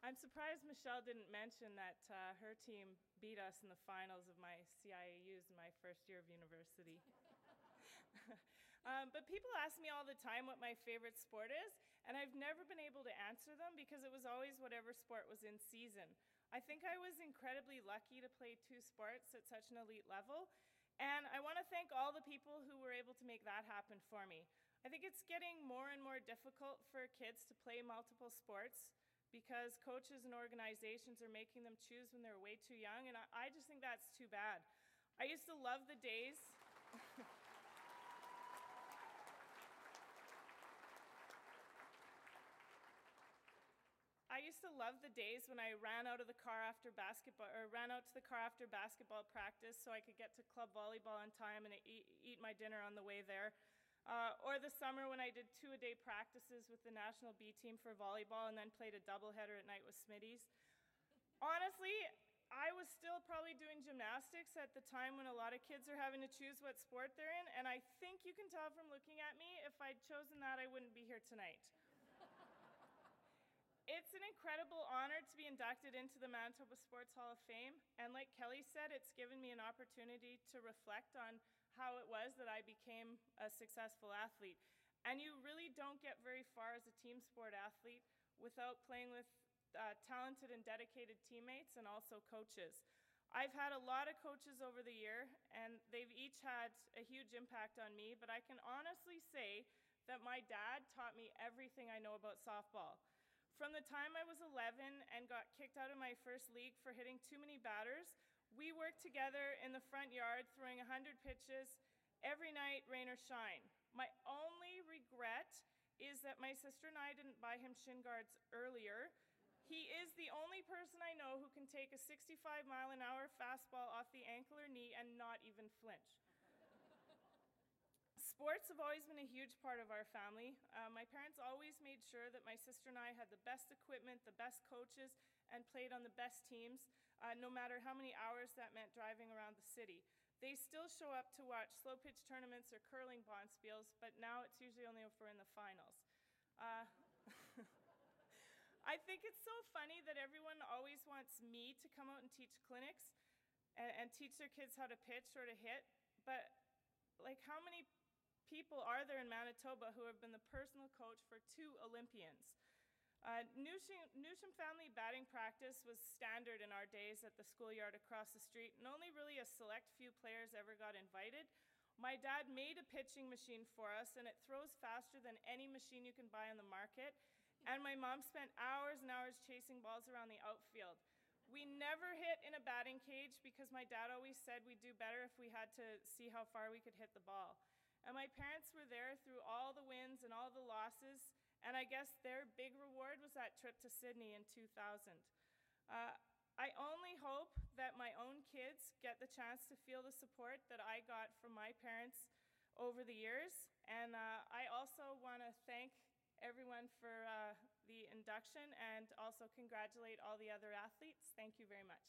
I'm surprised Michelle didn't mention that her team beat us in the finals of my CIAUs in my first year of university. But people ask me all the time what my favorite sport is, and I've never been able to answer them because it was always whatever sport was in season. I think I was incredibly lucky to play 2 sports at such an elite level, and I want to thank all the people who were able to make that happen for me. I think it's getting more and more difficult for kids to play multiple sports because coaches and organizations are making them choose when they're way too young, and I just think that's too bad. I used to love the days when I ran out to the car after basketball practice so I could get to club volleyball on time and eat my dinner on the way there. Or the summer when I did 2-a-day practices with the National B team for volleyball and then played a doubleheader at night with Smitty's. Honestly, I was still probably doing gymnastics at the time when a lot of kids are having to choose what sport they're in, and I think you can tell from looking at me, if I'd chosen that, I wouldn't be here tonight. It's an incredible honor to be inducted into the Manitoba Sports Hall of Fame, and like Kelly said, it's given me an opportunity to reflect on how it was that I became a successful athlete. And you really don't get very far as a team sport athlete without playing with talented and dedicated teammates and also coaches. I've had a lot of coaches over the year, and they've each had a huge impact on me, but I can honestly say that my dad taught me everything I know about softball. From the time I was 11 and got kicked out of my first league for hitting too many batters, we worked together in the front yard throwing 100 pitches every night, rain or shine. My only regret is that my sister and I didn't buy him shin guards earlier. He is the only person I know who can take a 65-mile-an-hour fastball off the ankle or knee and not even flinch. Sports have always been a huge part of our family. My parents always made sure that my sister and I had the best equipment, the best coaches, and played on the best teams, no matter how many hours that meant driving around the city. They still show up to watch slow pitch tournaments or curling bonspiels, but now it's usually only if we're in the finals. I think it's so funny that everyone always wants me to come out and teach clinics and teach their kids how to pitch or to hit, but like how many people are there in Manitoba who have been the personal coach for 2 Olympians? Newsham family batting practice was standard in our days at the schoolyard across the street, and only really a select few players ever got invited. My dad made a pitching machine for us, and it throws faster than any machine you can buy on the market, and my mom spent hours and hours chasing balls around the outfield. We never hit in a batting cage because my dad always said we'd do better if we had to see how far we could hit the ball. And my parents were there through all the wins and all the losses, and I guess their big reward was that trip to Sydney in 2000. I only hope that my own kids get the chance to feel the support that I got from my parents over the years, and I also want to thank everyone for the induction and also congratulate all the other athletes. Thank you very much.